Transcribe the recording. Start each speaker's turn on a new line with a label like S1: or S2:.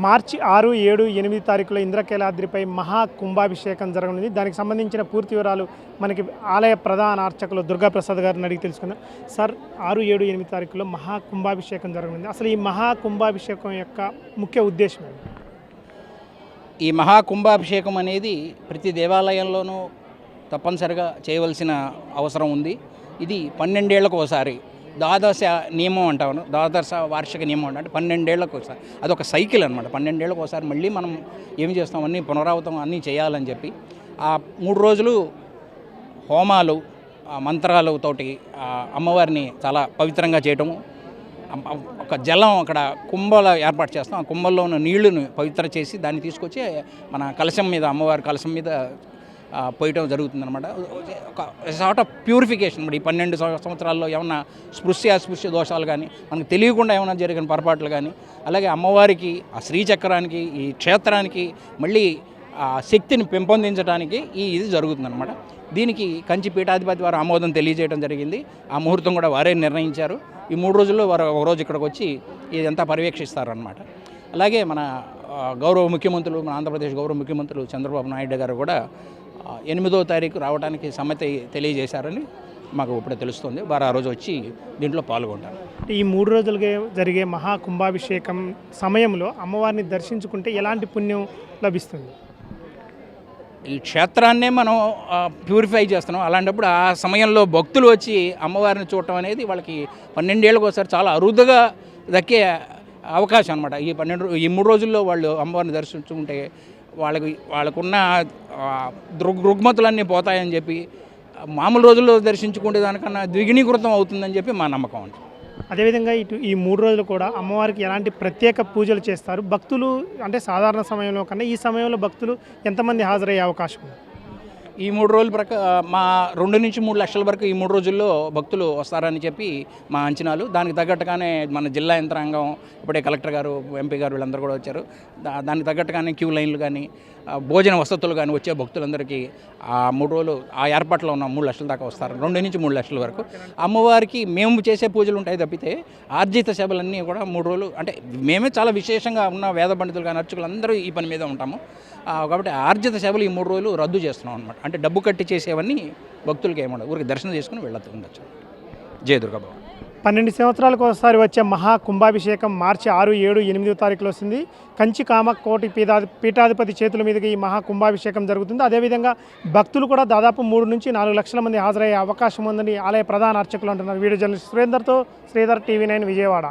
S1: మార్చి 6, 7, 8 తారీఖులో ఇంద్రకీలాద్రిపై మహా కుంభాభిషేకం జరగనుంది. దానికి సంబంధించిన పూర్తి వివరాలు మనకి ఆలయ ప్రధాన అర్చకులు దుర్గాప్రసాద్ గారిని అడిగి తెలుసుకుందాం. సార్, 6, 7, 8 తారీఖులో మహా కుంభాభిషేకం జరగనుంది. అసలు ఈ మహా కుంభాభిషేకం యొక్క ముఖ్య ఉద్దేశం ఏంటి?
S2: ఈ మహా కుంభాభిషేకం అనేది ప్రతి దేవాలయంలోనూ తప్పనిసరిగా చేయవలసిన అవసరం ఉంది. ఇది 12 ఏళ్లకు ఒకసారి ద్వాదశ నియమం అంటాను. ద్వాదశ వార్షిక నియమం అంటే 12 ఏళ్లకు ఒకసారి, అదొక సైకిల్ అనమాట. 12 ఏళ్లకు ఒకసారి మళ్ళీ మనం ఏం చేస్తాం, అన్నీ పునరావృతం అన్నీ చేయాలని చెప్పి ఆ 3 రోజులు హోమాలు మంత్రాలతోటి అమ్మవారిని చాలా పవిత్రంగా చేయటము. ఒక జలం అక్కడ కుంభాలు ఏర్పాటు చేస్తాం. ఆ కుంభంలో ఉన్న నీళ్లను పవిత్ర చేసి దాన్ని తీసుకొచ్చి మన కలశం మీద, అమ్మవారి కలశం మీద పోయటం జరుగుతుందన్నమాట. ఒక సార్ట్ ఆఫ్ ప్యూరిఫికేషన్ అనమాట. ఈ 12 సంవత్సరాల్లో ఏమన్నా అస్పృశ్య దోషాలు కానీ, మనకు తెలియకుండా ఏమైనా జరిగిన పొరపాట్లు కానీ, అలాగే అమ్మవారికి ఆ శ్రీచక్రానికి ఈ క్షేత్రానికి మళ్ళీ ఆ శక్తిని పెంపొందించడానికి ఇది జరుగుతుందన్నమాట. దీనికి కంచి పీఠాధిపతి వారు ఆమోదం తెలియజేయడం జరిగింది. ఆ ముహూర్తం కూడా వారే నిర్ణయించారు. ఈ 3 రోజుల్లో వారు ఒకరోజు ఇక్కడికి వచ్చి ఇదంతా పర్యవేక్షిస్తారనమాట. అలాగే మన గౌరవ ముఖ్యమంత్రులు, మన ఆంధ్రప్రదేశ్ గౌరవ ముఖ్యమంత్రులు చంద్రబాబు నాయుడు గారు కూడా 8వ తారీఖు రావడానికి సమ్మతి తెలియజేశారని మాకు ఇప్పుడు తెలుస్తుంది. వారు ఆ రోజు వచ్చి దీంట్లో పాల్గొంటారు.
S1: ఈ 3 రోజులుగా జరిగే మహా కుంభాభిషేకం సమయంలో అమ్మవారిని దర్శించుకుంటే ఎలాంటి పుణ్యం లభిస్తుంది?
S2: ఈ క్షేత్రాన్నే మనం ప్యూరిఫై చేస్తున్నాం. అలాంటప్పుడు ఆ సమయంలో భక్తులు వచ్చి అమ్మవారిని చూడటం అనేది వాళ్ళకి 12 ఏళ్ళకి ఒకసారి చాలా అరుదుగా దక్కే అవకాశం అనమాట. ఈ 3 రోజుల్లో వాళ్ళు అమ్మవారిని దర్శించుకుంటే వాళ్ళకున్న రుగ్మతులన్నీ పోతాయని చెప్పి, మామూలు రోజుల్లో దర్శించుకుంటే దానికన్నా ద్విగుణీకృతం అవుతుందని చెప్పి మా నమ్మకం అండి.
S1: అదేవిధంగా ఈ 3 రోజులు కూడా అమ్మవారికి ఎలాంటి ప్రత్యేక పూజలు చేస్తారు? భక్తులు అంటే సాధారణ సమయంలో కన్నా ఈ సమయంలో భక్తులు ఎంతమంది హాజరయ్యే అవకాశం ఉంది?
S2: ఈ 3 రోజుల మా 2 నుంచి 3 లక్షల వరకు ఈ 3 రోజుల్లో భక్తులు వస్తారని చెప్పి మా అంచనాలు. దానికి తగ్గట్టుగానే మన జిల్లా యంత్రాంగం, ఇప్పుడే కలెక్టర్ గారు, ఎంపీ గారు వీళ్ళందరూ కూడా వచ్చారు. దానికి తగ్గట్టుగానే క్యూ లైన్లు కానీ, భోజన వసతులు కానీ వచ్చే భక్తులందరికీ ఆ 3 రోజులు ఆ ఏర్పాట్లో ఉన్న 3 లక్షల దాకా వస్తారు. 2 నుంచి 3 లక్షల వరకు. అమ్మవారికి మేము చేసే పూజలు ఉంటాయి తప్పితే ఆర్జిత సేవలన్నీ కూడా 3 రోజులు అంటే మేమే చాలా విశేషంగా ఉన్న వేద పండితులు కానీ అర్చకులు అందరూ ఈ పని మీద ఉంటాము. కాబట్టి ఆర్జిత సేవలు ఈ 3 రోజులు రద్దు చేస్తున్నాం అనమాట. అంటే డబ్బు కట్టి చేసేవన్నీ భక్తులకి ఏమన్నా ఊరికి దర్శనం చేసుకుని ఉండొచ్చు. జయ దుర్గాబాబు.
S1: 12 సంవత్సరాలకు ఒకసారి వచ్చే మహా కుంభాభిషేకం మార్చి 6, 7, 8 తారీఖులో వస్తుంది. కంచి కామకోటి పీఠాధిపతి చేతుల మీదుగా ఈ మహా కుంభాభిషేకం జరుగుతుంది. అదేవిధంగా భక్తులు కూడా దాదాపు 3 నుంచి 4 లక్షల మంది హాజరయ్యే అవకాశం ఉందని ఆలయ ప్రధాన అర్చకులు అంటున్నారు. వీడియో జర్నలిస్ట్ సురేందర్తో శ్రీధర్, TV9 విజయవాడ.